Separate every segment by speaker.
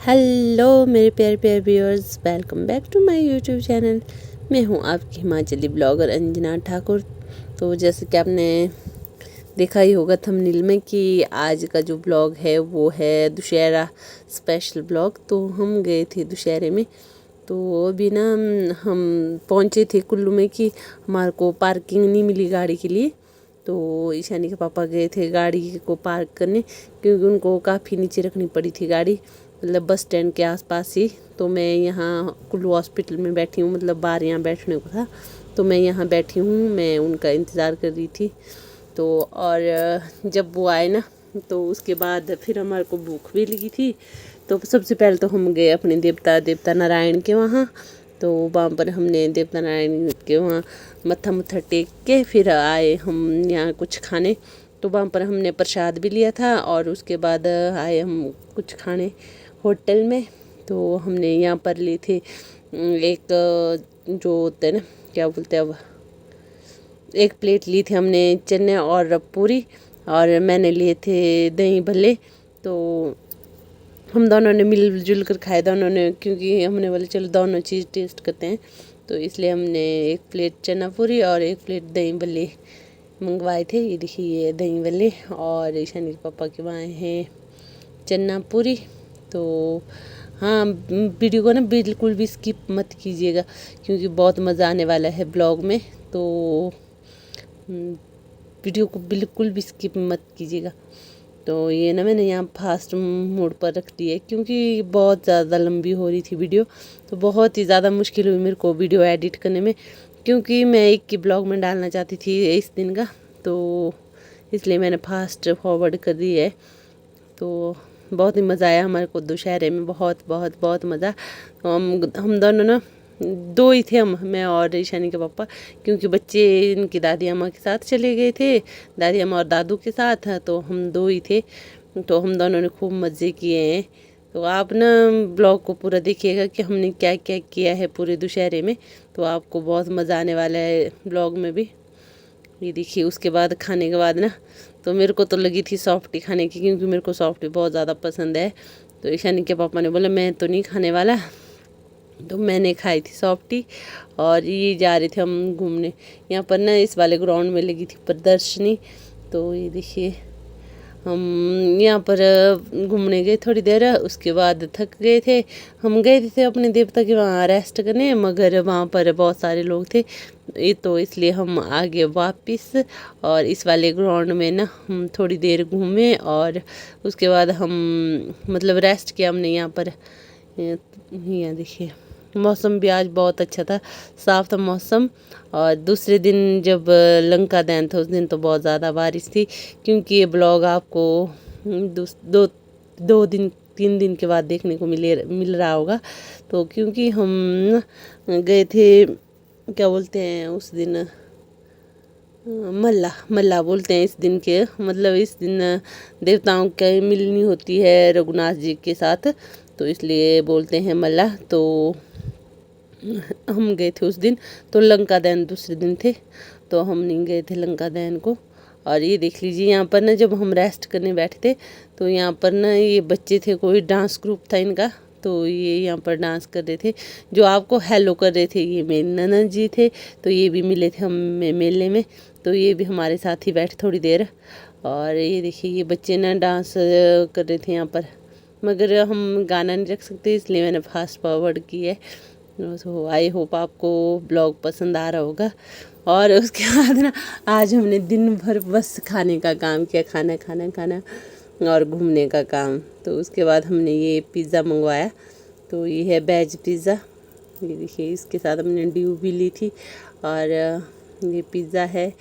Speaker 1: Hello मेरे प्यारे प्यारे viewers, welcome back to my YouTube channel. मैं हूं आपकी हिमाचली ब्लॉगर अंजना ठाकुर। तो जैसे कि आपने देखा ही होगा थंबनेल में कि आज का जो ब्लॉग है वो है दुशहरा स्पेशल ब्लॉग। तो हम गए थे दुशहरे में। तो अभी ना हम पहुंचे थे कुल्लू में कि हमारे को पार्किंग नहीं मिली गाड़ी के लिए। तो ईशानी के पापा गए थे गाड़ी को पार्क करने, क्योंकि उनको काफ़ी नीचे रखनी पड़ी थी गाड़ी, मतलब बस स्टैंड के आसपास ही। तो मैं यहाँ कुल्लू हॉस्पिटल में बैठी हूँ, मतलब बाहर यहाँ बैठने को था तो मैं यहाँ बैठी हूँ, मैं उनका इंतज़ार कर रही थी। तो और जब वो आए ना तो उसके बाद फिर हमारे को भूख भी लगी थी। तो सबसे पहले तो हम गए अपने देवता नारायण के वहाँ। तो वहाँ पर हमने देवता नारायण के वहाँ मत्था मुत्था टेक के फिर आए हम यहाँ कुछ खाने। तो वहाँ पर हमने प्रसाद भी लिया था और उसके बाद आए हम कुछ खाने होटल में। तो हमने यहाँ पर लिए थे एक जो होता है ना, क्या बोलते हैं अब, एक प्लेट ली थी हमने चने और पूरी, और मैंने लिए थे दही भल्ले। तो हम दोनों ने मिलजुल कर खाए दोनों ने, क्योंकि हमने बोले चलो दोनों चीज़ टेस्ट करते हैं। तो इसलिए हमने एक प्लेट चना पूरी और एक प्लेट दही भल्ले मंगवाए थे। ये देखिए ये दही भल्ले, और ईशानी के पापा के वहाँ हैं चना पूरी। तो हाँ, वीडियो को ना बिल्कुल भी स्किप मत कीजिएगा, क्योंकि बहुत मज़ा आने वाला है ब्लॉग में। तो वीडियो को बिल्कुल भी स्किप मत कीजिएगा। तो ये ना मैंने यहाँ फास्ट मोड पर रख दी है, क्योंकि बहुत ज़्यादा लंबी हो रही थी वीडियो। तो बहुत ही ज़्यादा मुश्किल हुई मेरे को वीडियो एडिट करने में, क्योंकि मैं एक ही ब्लॉग में डालना चाहती थी इस दिन का। तो इसलिए मैंने फास्ट फॉरवर्ड कर दी है। तो बहुत ही मज़ा आया हमारे को दुशहरे में, बहुत बहुत बहुत मज़ा। तो हम दोनों ना दो ही थे, हम, मैं और ईशानी के पापा, क्योंकि बच्चे इनकी दादी अम्मा के साथ चले गए थे, दादी अम्मा और दादू के साथ। तो हम दो ही थे। तो हम दोनों ने खूब मज़े किए हैं। तो आप ना ब्लॉग को पूरा देखिएगा कि हमने क्या क्या किया है पूरे दुशहरे में। तो आपको बहुत मज़ा आने वाला है ब्लॉग में भी। ये देखिए उसके बाद खाने के बाद ना, तो मेरे को तो लगी थी सॉफ्टी खाने की, क्योंकि मेरे को सॉफ्टी बहुत ज़्यादा पसंद है। तो ईशानी के पापा ने बोला मैं तो नहीं खाने वाला, तो मैंने खाई थी सॉफ्टी। और ये जा रहे थे हम घूमने। यहाँ पर ना इस वाले ग्राउंड में लगी थी प्रदर्शनी। तो ये देखिए हम यहाँ पर घूमने गए थोड़ी देर, उसके बाद थक गए थे। हम गए थे अपने देवता के वहाँ रेस्ट करने, मगर वहाँ पर बहुत सारे लोग थे, ये तो इसलिए हम आ गए वापस। और इस वाले ग्राउंड में ना हम थोड़ी देर घूमे, और उसके बाद हम मतलब रेस्ट किया हमने यहाँ पर। यहाँ देखिए मौसम भी आज बहुत अच्छा था, साफ था मौसम। और दूसरे दिन जब लंका दहन था उस दिन तो बहुत ज़्यादा बारिश थी, क्योंकि ये ब्लॉग आपको दो दो दिन 3 दिन के बाद देखने को मिल रहा होगा। तो क्योंकि हम गए थे, क्या बोलते हैं उस दिन, मल्ला मल्ला बोलते हैं इस दिन के, मतलब इस दिन देवताओं की मिलनी होती है रघुनाथ जी के साथ, तो इसलिए बोलते हैं मल्ला। तो हम गए थे उस दिन। तो लंका दहन दूसरे दिन थे, तो हम नहीं गए थे लंका दहन को। और ये देख लीजिए यहाँ पर ना जब हम रेस्ट करने बैठे थे, तो यहाँ पर ना ये बच्चे थे, कोई डांस ग्रुप था इनका। तो ये यहाँ पर डांस कर रहे थे, जो आपको हेलो कर रहे थे ये मेरे ननद जी थे। तो ये भी मिले थे हमें मेले में, तो ये भी हमारे साथ ही बैठे थोड़ी देर। और ये देखिए ये बच्चे ना डांस कर रहे थे यहाँ पर, मगर हम गाना नहीं रख सकते, इसलिए मैंने फास्ट फॉरवर्ड की है। तो आई होप आपको ब्लॉग पसंद आ रहा होगा। और उसके बाद ना आज हमने दिन भर बस खाने का काम किया, खाना खाना खाना और घूमने का काम। तो उसके बाद हमने ये पिज़्ज़ा मंगवाया। तो ये है वेज पिज़्ज़ा, ये देखिए इसके साथ हमने ड्यू भी ली थी। और ये पिज़्ज़ा है,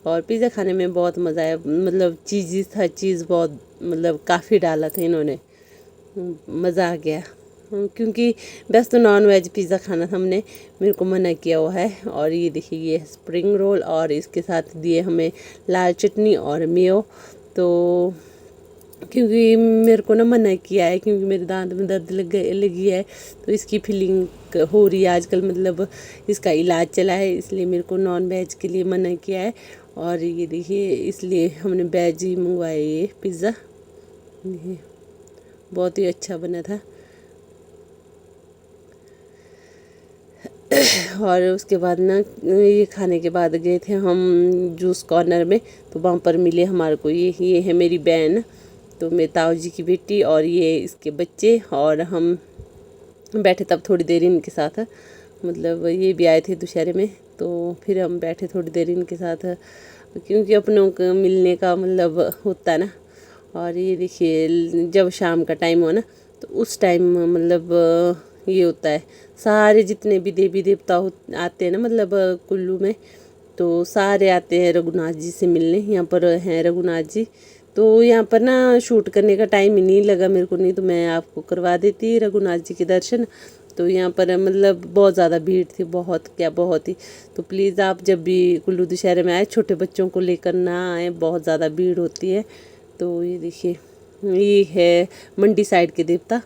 Speaker 1: और पिज़्ज़ा खाने में बहुत मज़ा आया, मतलब चीज़ था, चीज़ बहुत मतलब काफ़ी डाला था इन्होंने, मज़ा आ गया। क्योंकि बस तो नॉन वेज पिज़्ज़ा खाना था, हमने मेरे को मना किया हुआ है। और ये देखिए ये स्प्रिंग रोल, और इसके साथ दिए हमें लाल चटनी और मेयो। तो क्योंकि मेरे को ना मना किया है, क्योंकि मेरे दांत में दर्द लगी है, तो इसकी फीलिंग हो रही है आजकल, मतलब इसका इलाज चला है, इसलिए मेरे को नॉन वेज के लिए मना किया है। और ये देखिए इसलिए हमने वेज ही मंगवाया ये पिज़्ज़ा, बहुत ही अच्छा बना था। और उसके बाद ना ये खाने के बाद गए थे हम जूस कॉर्नर में, तो वहाँ पर मिले हमारे को ये है मेरी बहन, तो मेरे ताऊ जी की बेटी, और ये इसके बच्चे, और हम बैठे तब थोड़ी देर इनके साथ, मतलब ये भी आए थे दुशहरे में, तो फिर हम बैठे थोड़ी देर इनके साथ, क्योंकि अपनों को मिलने का मतलब होता है ना। और ये देखिए जब शाम का टाइम हो ना, तो उस टाइम मतलब ये होता है, सारे जितने भी देवी देवता आते हैं ना, मतलब कुल्लू में, तो सारे आते हैं रघुनाथ जी से मिलने। यहाँ पर हैं रघुनाथ जी, तो यहाँ पर ना शूट करने का टाइम ही नहीं लगा मेरे को, नहीं तो मैं आपको करवा देती रघुनाथ जी के दर्शन। तो यहाँ पर मतलब बहुत ज़्यादा भीड़ थी, बहुत क्या बहुत ही। तो प्लीज़ आप जब भी कुल्लू दशहरे में आए, छोटे बच्चों को लेकर ना आए, बहुत ज़्यादा भीड़ होती है। तो ये देखिए ये है मंडी साइड के देवता।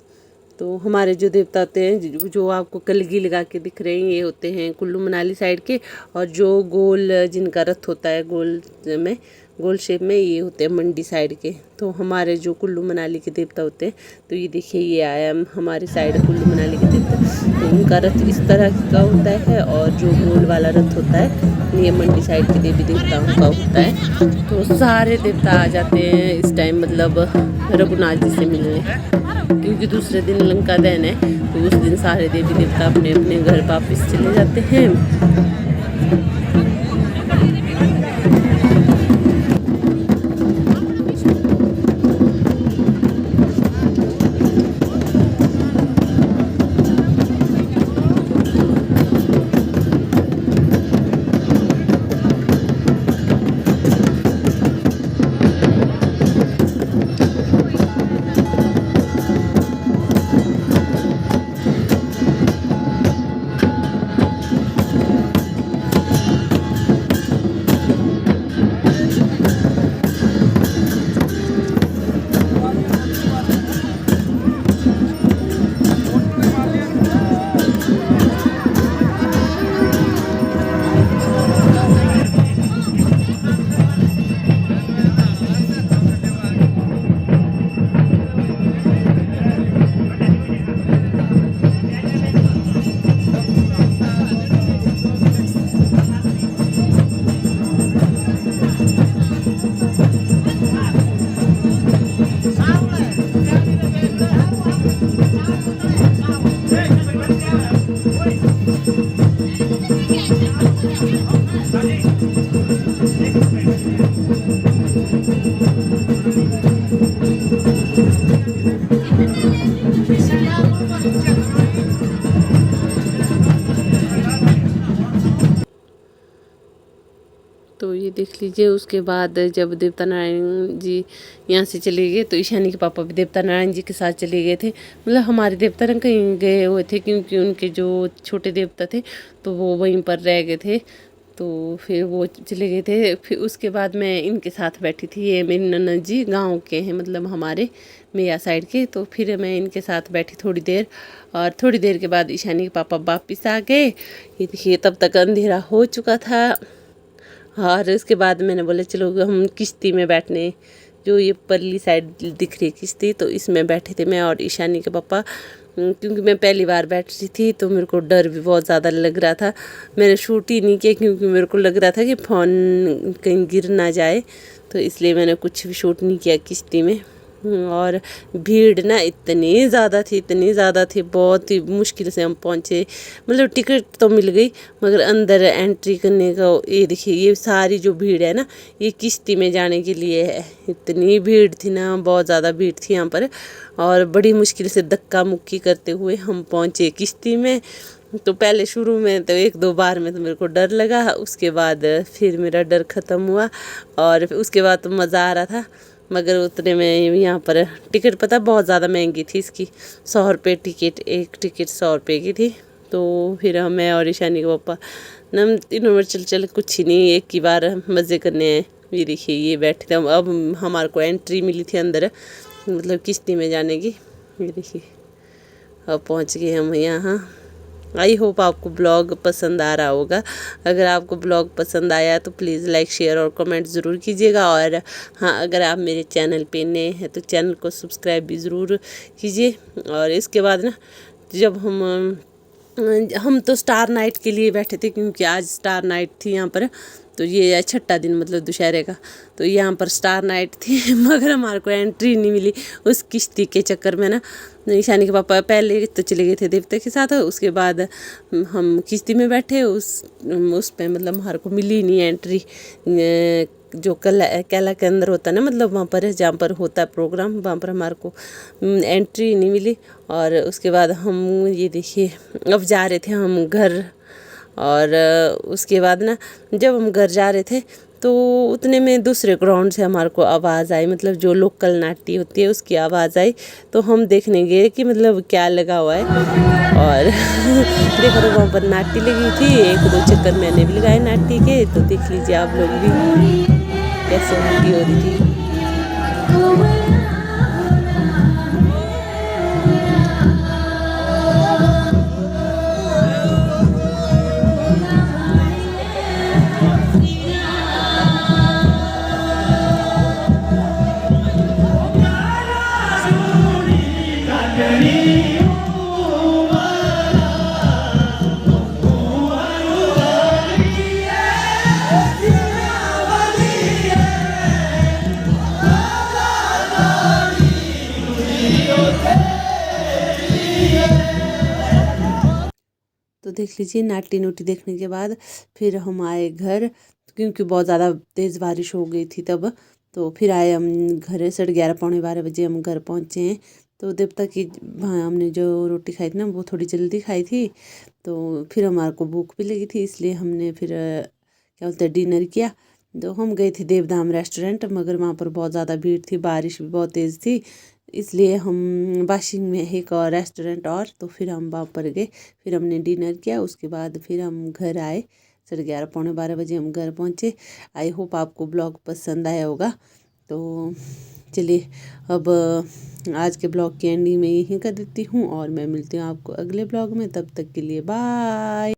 Speaker 1: तो हमारे जो देवता होते हैं जो आपको कलगी लगा के दिख रहे हैं, ये होते हैं कुल्लू मनाली साइड के, और जो गोल जिनका रथ होता है गोल शेप में, ये होते हैं मंडी साइड के। तो हमारे जो कुल्लू मनाली के देवता होते हैं, तो ये देखिए ये आया हमारे साइड कुल्लू मनाली के देवता, तो उनका रथ इस तरह का होता है, और जो गोल वाला रथ होता है ये मंडी साइड के देवी देवताओं का होता है। तो सारे देवता आ जाते हैं इस टाइम, मतलब रघुनाथ जी से मिलने, क्योंकि दूसरे दिन लंका दहन है, तो उस दिन सारे देवी देवता अपने अपने घर वापस चले जाते हैं। तो ये देख लीजिए, उसके बाद जब देवता नारायण जी यहाँ से चले गए, तो ईशानी के पापा भी देवता नारायण जी के साथ चले गए थे। मतलब हमारे देवता ना कहीं गए हुए थे, क्योंकि उनके जो छोटे देवता थे तो वो वहीं पर रह गए थे, तो फिर वो चले गए थे। फिर उसके बाद मैं इनके साथ बैठी थी, ये मेरी ननद जी गाँव के हैं, मतलब हमारे मेया साइड के। तो फिर मैं इनके साथ बैठी थोड़ी देर, और थोड़ी देर के बाद ईशानी के पापा वापस आ गए। ये देखिए तब तक अंधेरा हो चुका था, और उसके बाद मैंने बोला चलो हम किश्ती में बैठने, जो ये परली साइड दिख रही है किश्ती, तो इसमें बैठे थे मैं और ईशानी के पापा। क्योंकि मैं पहली बार बैठ रही थी, तो मेरे को डर भी बहुत ज़्यादा लग रहा था। मैंने शूट ही नहीं किया, क्योंकि मेरे को लग रहा था कि फ़ोन कहीं गिर ना जाए, तो इसलिए मैंने कुछ भी शूट नहीं किया किश्ती में। और भीड़ ना इतनी ज़्यादा थी, बहुत ही मुश्किल से हम पहुँचे। मतलब टिकट तो मिल गई, मगर अंदर एंट्री करने का, ये देखिए ये सारी जो भीड़ है ना, ये किश्ती में जाने के लिए है। इतनी भीड़ थी ना, बहुत ज़्यादा भीड़ थी यहाँ पर, और बड़ी मुश्किल से धक्का मुक्की करते हुए हम पहुँचे किश्ती में। तो पहले शुरू में तो 1-2 बार में तो मेरे को डर लगा, उसके बाद फिर मेरा डर ख़त्म हुआ, और उसके बाद तो मज़ा आ रहा था। मगर उतने में यहाँ पर टिकट पता बहुत ज़्यादा महंगी थी इसकी, 100 रुपये टिकट, एक टिकट 100 रुपये की थी। तो फिर मैं और ईशानी के पापा न तीनों में चल कुछ ही नहीं, एक ही बार मज़े करने हैं। ये देखिए ये बैठे थे, अब हमारे को एंट्री मिली थी अंदर, मतलब किश्ती में जाने की। ये देखिए अब पहुँच गए हम यहाँ। आई होप आपको ब्लॉग पसंद आ रहा होगा। अगर आपको ब्लॉग पसंद आया तो प्लीज़ लाइक शेयर और कमेंट ज़रूर कीजिएगा। और हाँ, अगर आप मेरे चैनल पे नए हैं तो चैनल को सब्सक्राइब भी ज़रूर कीजिए। और इसके बाद ना जब हम हम तो स्टार नाइट के लिए बैठे थे क्योंकि आज स्टार नाइट थी यहाँ पर। तो ये छठा दिन मतलब दुशहरे का, तो यहाँ पर स्टार नाइट थी मगर हमारे को एंट्री नहीं मिली उस किश्ती के चक्कर में ना। ईशानी के पापा पहले तो चले गए थे देवता के साथ, उसके बाद हम किश्ती में बैठे, उस पे मतलब हमारे को मिली नहीं एंट्री। जो कैला के अंदर होता है ना, मतलब वहाँ पर जहाँ पर होता है प्रोग्राम, वहाँ पर हमारे को एंट्री नहीं मिली। और उसके बाद हम ये देखिए अब जा रहे थे हम घर। और उसके बाद ना जब हम घर जा रहे थे तो उतने में दूसरे ग्राउंड से हमारे को आवाज़ आई, मतलब जो लोकल नाटी होती है उसकी आवाज़ आई। तो हम देखने गए कि मतलब क्या लगा हुआ है। और देखो तो वहाँ पर नाटी लगी थी, 1-2 चक्कर मैंने भी लगाए नाटी के। तो देख लीजिए आप लोग भी कैसे नाटी हो रही थी। तो देख लीजिए नाटी नोटी देखने के बाद फिर हम आए घर, क्योंकि बहुत ज़्यादा तेज़ बारिश हो गई थी तब। तो फिर आए हम घर, 11:30-12 बजे हम घर पहुँचे हैं। तो देवता की हमने जो रोटी खाई थी ना वो थोड़ी जल्दी खाई थी। तो फिर हमारे को भूख भी लगी थी, इसलिए हमने फिर क्या बोलते हैं डिनर किया। तो हम गए थे देवधाम रेस्टोरेंट, मगर वहाँ पर बहुत ज़्यादा भीड़ थी, बारिश भी बहुत तेज़ थी, इसलिए हम वाशिंग में एक और रेस्टोरेंट और, तो फिर हम वहाँ पर गए। फिर हमने डिनर किया, उसके बाद फिर हम घर आए। 11:30-12 बजे हम घर पहुँचे। आई होप आपको ब्लॉग पसंद आया होगा। तो चलिए अब आज के ब्लॉग की एंडिंग में यहीं कर देती हूँ, और मैं मिलती हूँ आपको अगले ब्लॉग में। तब तक के लिए बाय।